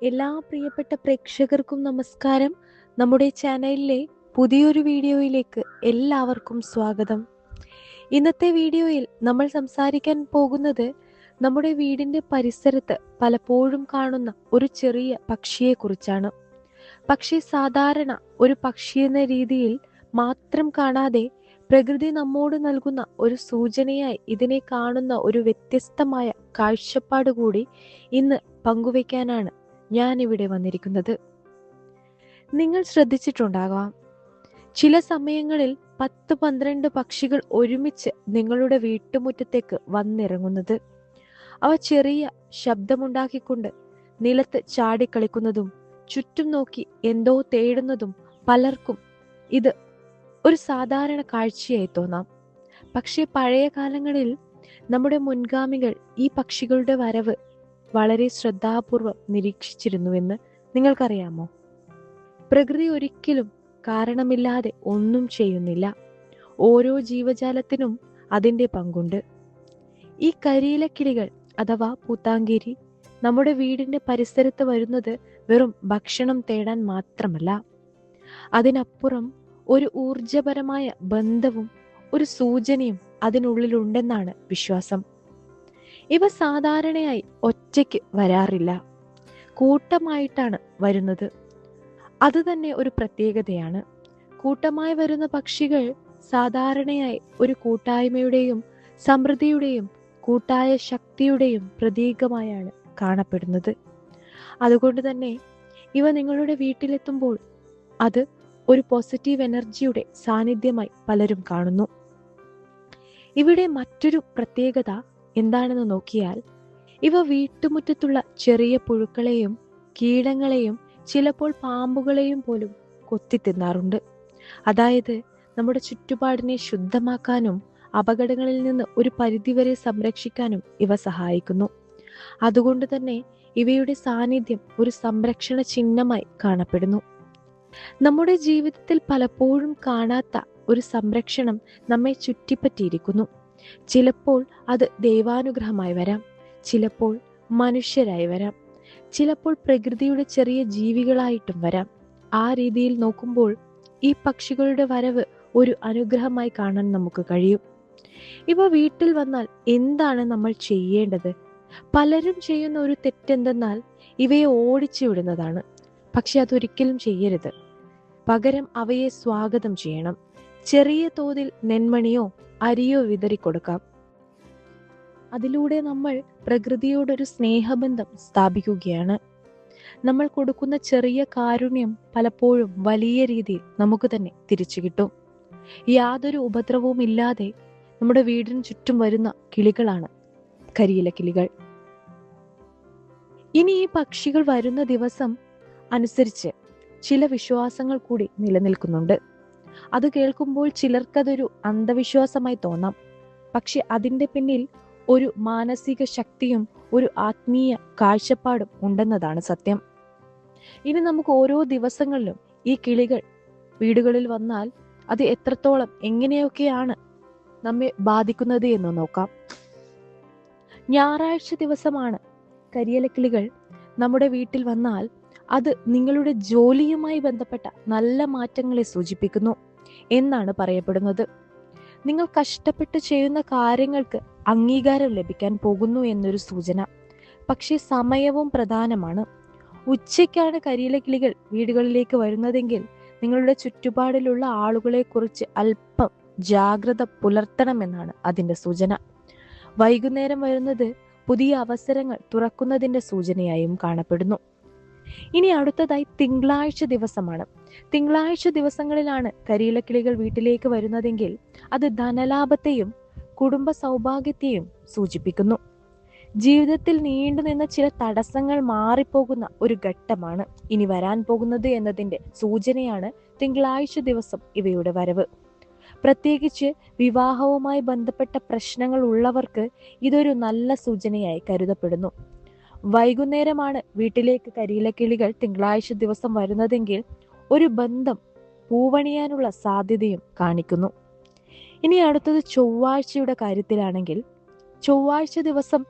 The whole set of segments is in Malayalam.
എല്ലാ പ്രിയപ്പെട്ട പ്രേക്ഷകർക്കും നമസ്കാരം. നമ്മുടെ ചാനലിലെ പുതിയൊരു വീഡിയോയിലേക്ക് എല്ലാവർക്കും സ്വാഗതം. ഇന്നത്തെ വീഡിയോയിൽ നമ്മൾ സംസാരിക്കാൻ പോകുന്നത് നമ്മുടെ വീടിന്റെ പരിസരത്ത് പലപ്പോഴും കാണുന്ന ഒരു ചെറിയ പക്ഷിയെക്കുറിച്ചാണ്. പക്ഷി സാധാരണ ഒരു പക്ഷി എന്ന രീതിയിൽ മാത്രം കാണാതെ പ്രകൃതി നമ്മോട് നൽകുന്ന ഒരു സൂചനയായി ഇതിനെ കാണുന്ന ഒരു വ്യത്യസ്തമായ കാഴ്ചപ്പാട് കൂടി ഇന്ന് പങ്കുവയ്ക്കാനാണ് ഞാൻ ഇവിടെ വന്നിരിക്കുന്നത്. നിങ്ങൾ ശ്രദ്ധിച്ചിട്ടുണ്ടാകാം, ചില സമയങ്ങളിൽ 10-12 പക്ഷികൾ ഒരുമിച്ച് നിങ്ങളുടെ വീട്ടുമുറ്റത്തേക്ക് വന്നിറങ്ങുന്നത്. അവ ചെറിയ ശബ്ദമുണ്ടാക്കിക്കൊണ്ട് നിലത്ത് ചാടിക്കളിക്കുന്നതും ചുറ്റും നോക്കി എന്തോ തേടുന്നതും പലർക്കും ഇത് ഒരു സാധാരണ കാഴ്ചയായി തോന്നാം. പക്ഷേ പഴയ കാലങ്ങളിൽ നമ്മുടെ മുൻഗാമികൾ ഈ പക്ഷികളുടെ വരവ് വളരെ ശ്രദ്ധാപൂർവം നിരീക്ഷിച്ചിരുന്നുവെന്ന് നിങ്ങൾക്കറിയാമോ? പ്രകൃതി ഒരിക്കലും കാരണമില്ലാതെ ഒന്നും ചെയ്യുന്നില്ല. ഓരോ ജീവജാലത്തിനും അതിൻ്റെ പങ്കുണ്ട്. ഈ കരിയിലക്കിളികൾ അഥവാ പൂത്താങ്കിരി നമ്മുടെ വീടിന്റെ പരിസരത്ത് വരുന്നത് വെറും ഭക്ഷണം തേടാൻ മാത്രമല്ല, അതിനപ്പുറം ഒരു ഊർജപരമായ ബന്ധവും ഒരു സൂചനയും അതിനുള്ളിലുണ്ടെന്നാണ് വിശ്വാസം. ഇവ സാധാരണയായി ഒറ്റയ്ക്ക് വരാറില്ല, കൂട്ടമായിട്ടാണ് വരുന്നത്. അത് തന്നെ ഒരു പ്രത്യേകതയാണ്. കൂട്ടമായി വരുന്ന പക്ഷികൾ സാധാരണയായി ഒരു കൂട്ടായ്മയുടെയും സമൃദ്ധിയുടെയും കൂട്ടായ ശക്തിയുടെയും പ്രതീകമായാണ് കാണപ്പെടുന്നത്. അതുകൊണ്ട് തന്നെ ഇവ നിങ്ങളുടെ വീട്ടിലെത്തുമ്പോൾ അത് ഒരു പോസിറ്റീവ് എനർജിയുടെ സാന്നിധ്യമായി പലരും കാണുന്നു. ഇവിടെ മറ്റൊരു പ്രത്യേകത എന്താണെന്ന് നോക്കിയാൽ, ഇവ വീട്ടുമുറ്റത്തുള്ള ചെറിയ പുഴുക്കളെയും കീടങ്ങളെയും ചിലപ്പോൾ പാമ്പുകളെയും പോലും കൊത്തി തിന്നാറുണ്ട്. അതായത് നമ്മുടെ ചുറ്റുപാടിനെ ശുദ്ധമാക്കാനും അപകടങ്ങളിൽ നിന്ന് ഒരു പരിധിവരെ സംരക്ഷിക്കാനും ഇവ സഹായിക്കുന്നു. അതുകൊണ്ട് തന്നെ ഇവയുടെ സാന്നിധ്യം ഒരു സംരക്ഷണ ചിഹ്നമായി കാണപ്പെടുന്നു. നമ്മുടെ ജീവിതത്തിൽ പലപ്പോഴും കാണാത്ത ഒരു സംരക്ഷണം നമ്മെ ചുറ്റിപ്പറ്റിയിരിക്കുന്നു. ചിലപ്പോൾ അത് ദൈവാനുഗ്രഹമായി വരാം, ചിലപ്പോൾ മനുഷ്യരായി വരാം, ചിലപ്പോൾ പ്രകൃതിയുടെ ചെറിയ ജീവികളായിട്ടും വരാം. ആ രീതിയിൽ നോക്കുമ്പോൾ ഈ പക്ഷികളുടെ വരവ് ഒരു അനുഗ്രഹമായി കാണാൻ നമുക്ക് കഴിയും. ഇവ വീട്ടിൽ വന്നാൽ എന്താണ് നമ്മൾ ചെയ്യേണ്ടത്? പലരും ചെയ്യുന്ന ഒരു തെറ്റെന്തെന്നാൽ ഇവയെ ഓടിച്ചു വിടുന്നതാണ്. പക്ഷെ അതൊരിക്കലും ചെയ്യരുത്. പകരം അവയെ സ്വാഗതം ചെയ്യണം. ചെറിയ തോതിൽ നെന്മണിയോ അരിയോ വിതറിക്കൊടുക്കാം. അതിലൂടെ നമ്മൾ പ്രകൃതിയോടൊരു സ്നേഹബന്ധം സ്ഥാപിക്കുകയാണ്. നമ്മൾ കൊടുക്കുന്ന ചെറിയ കാരുണ്യം പലപ്പോഴും വലിയ രീതിയിൽ നമുക്ക് തന്നെ തിരിച്ചു കിട്ടും. യാതൊരു ഉപദ്രവവും ഇല്ലാതെ നമ്മുടെ വീടിന് ചുറ്റും വരുന്ന കിളികളാണ് കരിയില കിളികൾ. ഇനി ഈ പക്ഷികൾ വരുന്ന ദിവസം അനുസരിച്ച് ചില വിശ്വാസങ്ങൾ കൂടി നിലനിൽക്കുന്നുണ്ട്. അത് കേൾക്കുമ്പോൾ ചിലർക്കതൊരു അന്ധവിശ്വാസമായി തോന്നാം. പക്ഷെ അതിൻ്റെ പിന്നിൽ ഒരു മാനസിക ശക്തിയും ഒരു ആത്മീയ കാഴ്ചപ്പാടും ഉണ്ടെന്നതാണ് സത്യം. ഇനി നമുക്ക് ഓരോ ദിവസങ്ങളിലും ഈ കിളികൾ വീടുകളിൽ വന്നാൽ അത് എത്രത്തോളം എങ്ങനെയൊക്കെയാണ് നമ്മെ ബാധിക്കുന്നത് എന്ന് നോക്കാം. ഞായറാഴ്ച ദിവസമാണ് കരിയിലക്കിളികൾ നമ്മുടെ വീട്ടിൽ വന്നാൽ അത് നിങ്ങളുടെ ജോലിയുമായി ബന്ധപ്പെട്ട നല്ല മാറ്റങ്ങളെ സൂചിപ്പിക്കുന്നു എന്നാണ് പറയപ്പെടുന്നത്. നിങ്ങൾ കഷ്ടപ്പെട്ട് ചെയ്യുന്ന കാര്യങ്ങൾക്ക് അംഗീകാരം ലഭിക്കാൻ പോകുന്നു എന്നൊരു സൂചന. പക്ഷേ സമയവും പ്രധാനമാണ്. ഉച്ചയ്ക്കാണ് കരിയിലക്കിളികൾ വീടുകളിലേക്ക് വരുന്നതെങ്കിൽ നിങ്ങളുടെ ചുറ്റുപാടിലുള്ള ആളുകളെ കുറിച്ച് അല്പം ജാഗ്രത പുലർത്തണമെന്നാണ് അതിൻ്റെ സൂചന. വൈകുന്നേരം വരുന്നത് പുതിയ അവസരങ്ങൾ തുറക്കുന്നതിൻ്റെ സൂചനയായും കാണപ്പെടുന്നു. ഇനി അടുത്തതായി തിങ്കളാഴ്ച ദിവസമാണ്. തിങ്കളാഴ്ച ദിവസങ്ങളിലാണ് കരിയിലക്കിളികൾ വീട്ടിലേക്ക് വരുന്നതെങ്കിൽ അത് ധനലാഭത്തെയും കുടുംബ സൗഭാഗ്യത്തെയും സൂചിപ്പിക്കുന്നു. ജീവിതത്തിൽ നീണ്ടുനിന്ന ചില തടസ്സങ്ങൾ മാറിപ്പോകുന്ന ഒരു ഘട്ടമാണ് ഇനി വരാൻ പോകുന്നത് എന്നതിൻ്റെ സൂചനയാണ് തിങ്കളാഴ്ച ദിവസം ഇവയുടെ വരവ്. പ്രത്യേകിച്ച് വിവാഹവുമായി ബന്ധപ്പെട്ട പ്രശ്നങ്ങൾ ഉള്ളവർക്ക് ഇതൊരു നല്ല സൂചനയായി കരുതപ്പെടുന്നു. വൈകുന്നേരമാണ് വീട്ടിലേക്ക് കരിയിലക്കിളികൾ തിങ്കളാഴ്ച ദിവസം വരുന്നതെങ്കിൽ ഒരു ബന്ധം പൂവണിയാനുള്ള സാധ്യതയും കാണിക്കുന്നു. ഇനി അടുത്തത് ചൊവ്വാഴ്ചയുടെ കാര്യത്തിലാണെങ്കിൽ, ചൊവ്വാഴ്ച ദിവസം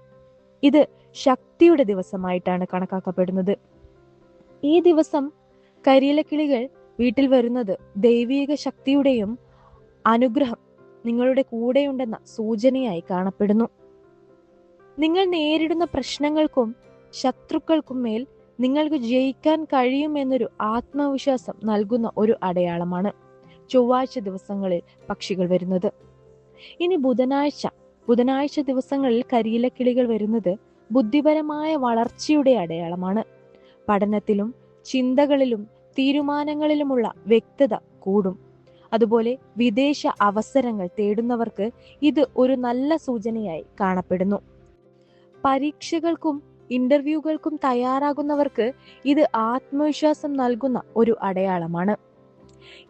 ഇത് ശക്തിയുടെ ദിവസമായിട്ടാണ് കണക്കാക്കപ്പെടുന്നത്. ഈ ദിവസം കരിയിലക്കിളികൾ വീട്ടിൽ വരുന്നത് ദൈവീക ശക്തിയുടെയും അനുഗ്രഹം നിങ്ങളുടെ കൂടെയുണ്ടെന്ന സൂചനയായി കാണപ്പെടുന്നു. നിങ്ങൾ നേരിടുന്ന പ്രശ്നങ്ങൾക്കും ശത്രുക്കൾക്കും മേൽ നിങ്ങൾക്ക് ജയിക്കാൻ കഴിയുമെന്നൊരു ആത്മവിശ്വാസം നൽകുന്ന ഒരു അടയാളമാണ് ചൊവ്വാഴ്ച ദിവസങ്ങളിൽ പക്ഷികൾ വരുന്നത്. ഇനി ബുധനാഴ്ച ദിവസങ്ങളിൽ കരിയിലക്കിളികൾ വരുന്നത് ബുദ്ധിപരമായ വളർച്ചയുടെ അടയാളമാണ്. പഠനത്തിലും ചിന്തകളിലും തീരുമാനങ്ങളിലുമുള്ള വ്യക്തത കൂടും. അതുപോലെ വിദേശ അവസരങ്ങൾ തേടുന്നവർക്ക് ഇത് ഒരു നല്ല സൂചനയായി കാണപ്പെടുന്നു. പരീക്ഷകൾക്കും ഇന്റർവ്യൂകൾക്കും തയ്യാറാകുന്നവർക്ക് ഇത് ആത്മവിശ്വാസം നൽകുന്ന ഒരു അടയാളമാണ്.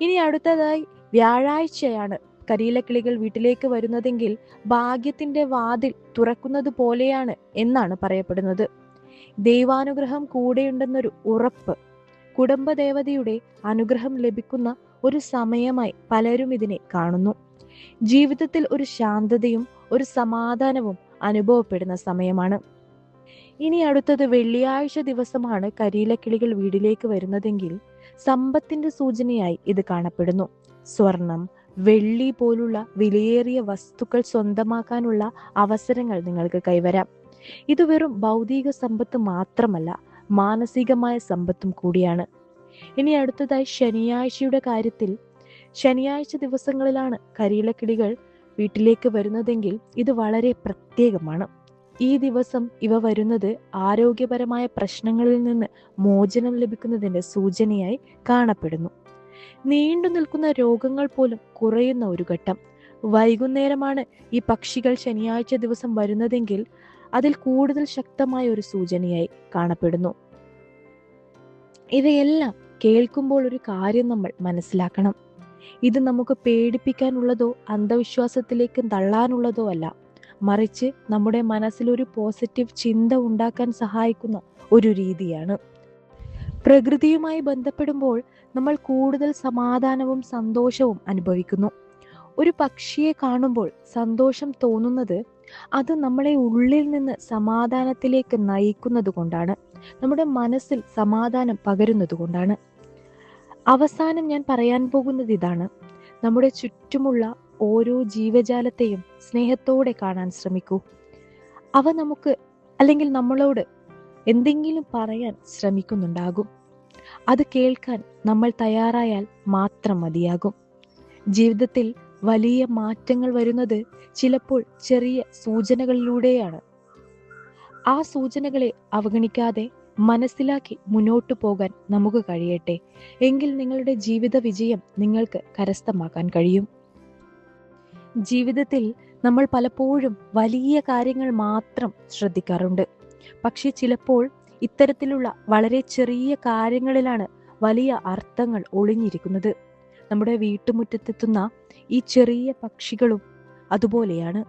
ഇനി അടുത്തതായി വ്യാഴാഴ്ചയാണ് കരിയിലക്കിളികൾ വീട്ടിലേക്ക് വരുന്നതെങ്കിൽ ഭാഗ്യത്തിന്റെ വാതിൽ തുറക്കുന്നത് പോലെയാണ് എന്നാണ് പറയപ്പെടുന്നത്. ദൈവാനുഗ്രഹം കൂടെയുണ്ടെന്നൊരു ഉറപ്പ്, കുടുംബദേവതയുടെ അനുഗ്രഹം ലഭിക്കുന്ന ഒരു സമയമായി പലരും ഇതിനെ കാണുന്നു. ജീവിതത്തിൽ ഒരു ശാന്തതയും ഒരു സമാധാനവും അനുഭവപ്പെടുന്ന സമയമാണ്. ഇനി അടുത്തത് വെള്ളിയാഴ്ച ദിവസമാണ് കരിയിലക്കിളികൾ വീട്ടിലേക്ക് വരുന്നതെങ്കിൽ സമ്പത്തിന്റെ സൂചനയായി ഇത് കാണപ്പെടുന്നു. സ്വർണം, വെള്ളി പോലുള്ള വിലയേറിയ വസ്തുക്കൾ സ്വന്തമാക്കാനുള്ള അവസരങ്ങൾ നിങ്ങൾക്ക് കൈവരാം. ഇത് വെറും ഭൗതിക സമ്പത്ത് മാത്രമല്ല, മാനസികമായ സമ്പത്തും കൂടിയാണ്. ഇനി അടുത്തതായി ശനിയാഴ്ചയുടെ കാര്യത്തിൽ, ശനിയാഴ്ച ദിവസങ്ങളിലാണ് കരിയിലക്കിളികൾ വീട്ടിലേക്ക് വരുന്നതെങ്കിൽ ഇത് വളരെ പ്രത്യേകമാണ്. ഈ ദിവസം ഇവ വരുന്നത് ആരോഗ്യപരമായ പ്രശ്നങ്ങളിൽ നിന്ന് മോചനം ലഭിക്കുന്നതിന്റെ സൂചനയായി കാണപ്പെടുന്നു. നീണ്ടു നിൽക്കുന്ന രോഗങ്ങൾ പോലും കുറയുന്ന ഒരു ഘട്ടം. വൈകുന്നേരമാണ് ഈ പക്ഷികൾ ശനിയാഴ്ച ദിവസം വരുന്നതെങ്കിൽ അതിൽ കൂടുതൽ ശക്തമായ ഒരു സൂചനയായി കാണപ്പെടുന്നു. ഇവയെല്ലാം കേൾക്കുമ്പോൾ ഒരു കാര്യം നമ്മൾ മനസ്സിലാക്കണം. ഇത് നമുക്ക് പേടിപ്പിക്കാനുള്ളതോ അന്ധവിശ്വാസത്തിലേക്ക് തള്ളാനുള്ളതോ അല്ല, മറിച്ച് നമ്മുടെ മനസ്സിൽ ഒരു പോസിറ്റീവ് ചിന്ത ഉണ്ടാക്കാൻ സഹായിക്കുന്ന ഒരു രീതിയാണ്. പ്രകൃതിയുമായി ബന്ധപ്പെടുമ്പോൾ നമ്മൾ കൂടുതൽ സമാധാനവും സന്തോഷവും അനുഭവിക്കുന്നു. ഒരു പക്ഷിയെ കാണുമ്പോൾ സന്തോഷം തോന്നുന്നത് അത് നമ്മളെ ഉള്ളിൽ നിന്ന് സമാധാനത്തിലേക്ക് നയിക്കുന്നത് കൊണ്ടാണ്, നമ്മുടെ മനസ്സിൽ സമാധാനം പകരുന്നത് കൊണ്ടാണ്. അവസാനം ഞാൻ പറയാൻ പോകുന്നത് ഇതാണ്: നമ്മുടെ ചുറ്റുമുള്ള ഓരോ ജീവജാലത്തെയും സ്നേഹത്തോടെ കാണാൻ ശ്രമിക്കൂ. അവ നമുക്ക് അല്ലെങ്കിൽ നമ്മളോട് എന്തെങ്കിലും പറയാൻ ശ്രമിക്കുന്നുണ്ടാകും. അത് കേൾക്കാൻ നമ്മൾ തയ്യാറായാൽ മാത്രം മതിയാകും. ജീവിതത്തിൽ വലിയ മാറ്റങ്ങൾ വരുന്നത് ചിലപ്പോൾ ചെറിയ സൂചനകളിലൂടെയാണ്. ആ സൂചനകളെ അവഗണിക്കാതെ മനസ്സിലാക്കി മുന്നോട്ടു പോകാൻ നമുക്ക് കഴിയട്ടെ. എങ്കിൽ നിങ്ങളുടെ ജീവിത വിജയം നിങ്ങൾക്ക് കരസ്ഥമാക്കാൻ കഴിയും. ജീവിതത്തിൽ നമ്മൾ പലപ്പോഴും വലിയ കാര്യങ്ങൾ മാത്രം ശ്രദ്ധിക്കാറുണ്ട്. പക്ഷെ ചിലപ്പോൾ ഇത്തരത്തിലുള്ള വളരെ ചെറിയ കാര്യങ്ങളിലാണ് വലിയ അർത്ഥങ്ങൾ ഒളിഞ്ഞിരിക്കുന്നത്. നമ്മുടെ വീട്ടുമുറ്റത്തെത്തുന്ന ഈ ചെറിയ പക്ഷികളും അതുപോലെയാണ്.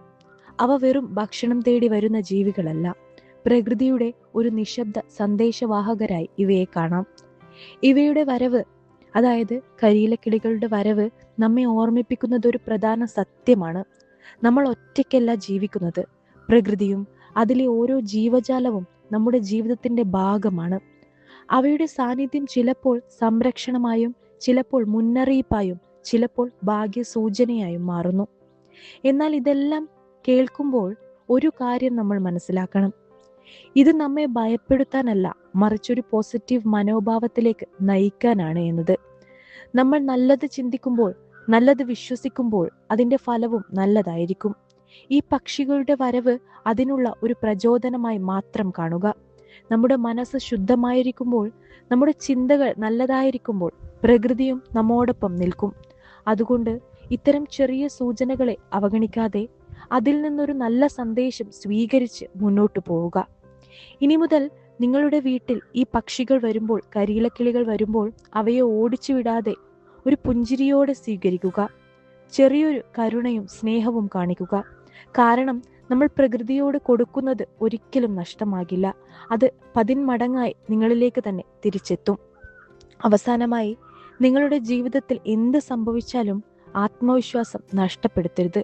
അവ വെറും ഭക്ഷണം തേടി വരുന്ന ജീവികളല്ല, പ്രകൃതിയുടെ ഒരു നിശബ്ദ സന്ദേശവാഹകരായി ഇവയെ കാണാം. ഇവയുടെ വരവ്, അതായത് കരിയിലക്കിളികളുടെ വരവ്, നമ്മെ ഓർമ്മിപ്പിക്കുന്നത് ഒരു പ്രധാന സത്യമാണ്. നമ്മൾ ഒറ്റയ്ക്കല്ല ജീവിക്കുന്നത്. പ്രകൃതിയും അതിലെ ഓരോ ജീവജാലവും നമ്മുടെ ജീവിതത്തിന്റെ ഭാഗമാണ്. അവയുടെ സാന്നിധ്യം ചിലപ്പോൾ സംരക്ഷണമായും ചിലപ്പോൾ മുന്നറിയിപ്പായും ചിലപ്പോൾ ഭാഗ്യസൂചനയായും മാറുന്നു. എന്നാൽ ഇതെല്ലാം കേൾക്കുമ്പോൾ ഒരു കാര്യം നമ്മൾ മനസ്സിലാക്കണം: ഇത് നമ്മെ ഭയപ്പെടുത്താനല്ല, മറിച്ചൊരു പോസിറ്റീവ് മനോഭാവത്തിലേക്ക് നയിക്കാനാണ് എന്നത്. നമ്മൾ നല്ലത് ചിന്തിക്കുമ്പോൾ, നല്ലത് വിശ്വസിക്കുമ്പോൾ അതിന്റെ ഫലവും നല്ലതായിരിക്കും. ഈ പക്ഷികളുടെ വരവ് അതിനുള്ള ഒരു പ്രചോദനമായി മാത്രം കാണുക. നമ്മുടെ മനസ്സ് ശുദ്ധമായിരിക്കുമ്പോൾ, നമ്മുടെ ചിന്തകൾ നല്ലതായിരിക്കുമ്പോൾ പ്രകൃതിയും നമ്മോടൊപ്പം നിൽക്കും. അതുകൊണ്ട് ഇത്തരം ചെറിയ സൂചനകളെ അവഗണിക്കാതെ അതിൽ നിന്നൊരു നല്ല സന്ദേശം സ്വീകരിച്ച് മുന്നോട്ടു പോവുക. ഇനി മുതൽ നിങ്ങളുടെ വീട്ടിൽ ഈ പക്ഷികൾ വരുമ്പോൾ, കരിയിലക്കിളികൾ വരുമ്പോൾ അവയെ ഓടിച്ചു വിടാതെ ഒരു പുഞ്ചിരിയോടെ സ്വീകരിക്കുക. ചെറിയൊരു കരുണയും സ്നേഹവും കാണിക്കുക. കാരണം നമ്മൾ പ്രകൃതിയോട് കൊടുക്കുന്നത് ഒരിക്കലും നഷ്ടമാകില്ല. അത് 10 മടങ്ങായി നിങ്ങളിലേക്ക് തന്നെ തിരിച്ചെത്തും. അവസാനമായി, നിങ്ങളുടെ ജീവിതത്തിൽ എന്ത് സംഭവിച്ചാലും ആത്മവിശ്വാസം നഷ്ടപ്പെടുത്തരുത്.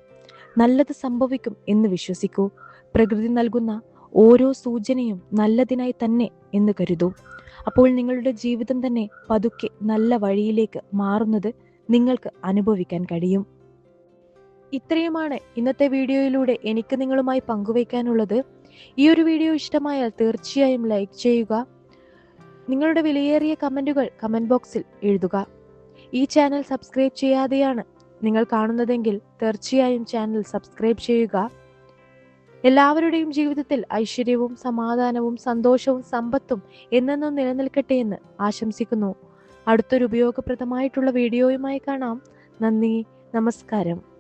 നല്ലത് സംഭവിക്കും എന്ന് വിശ്വസിക്കൂ. പ്രകൃതി നൽകുന്ന ഓരോ സൂചനയും നല്ലതിനായി തന്നെ എന്ന് കരുതൂ. അപ്പോൾ നിങ്ങളുടെ ജീവിതം തന്നെ പതുക്കെ നല്ല വഴിയിലേക്ക് മാറുന്നത് നിങ്ങൾക്ക് അനുഭവിക്കാൻ കഴിയും. ഇത്രയുമാണ് ഇന്നത്തെ വീഡിയോയിലൂടെ എനിക്ക് നിങ്ങളുമായി പങ്കുവയ്ക്കാനുള്ളത്. ഈ ഒരു വീഡിയോ ഇഷ്ടമായാൽ തീർച്ചയായും ലൈക്ക് ചെയ്യുക. നിങ്ങളുടെ വിലയേറിയ കമന്റുകൾ കമന്റ് ബോക്സിൽ എഴുതുക. ഈ ചാനൽ സബ്സ്ക്രൈബ് ചെയ്യാതെയാണ് നിങ്ങൾ കാണുന്നതെങ്കിൽ തീർച്ചയായും ചാനൽ സബ്സ്ക്രൈബ് ചെയ്യുക. എല്ലാവരുടെയും ജീവിതത്തിൽ ഐശ്വര്യവും സമാധാനവും സന്തോഷവും സമ്പത്തും എന്നെന്നും നിലനിൽക്കട്ടെ എന്ന് ആശംസിക്കുന്നു. അടുത്തൊരു ഉപയോഗപ്രദമായിട്ടുള്ള വീഡിയോയുമായി കാണാം. നന്ദി, നമസ്കാരം.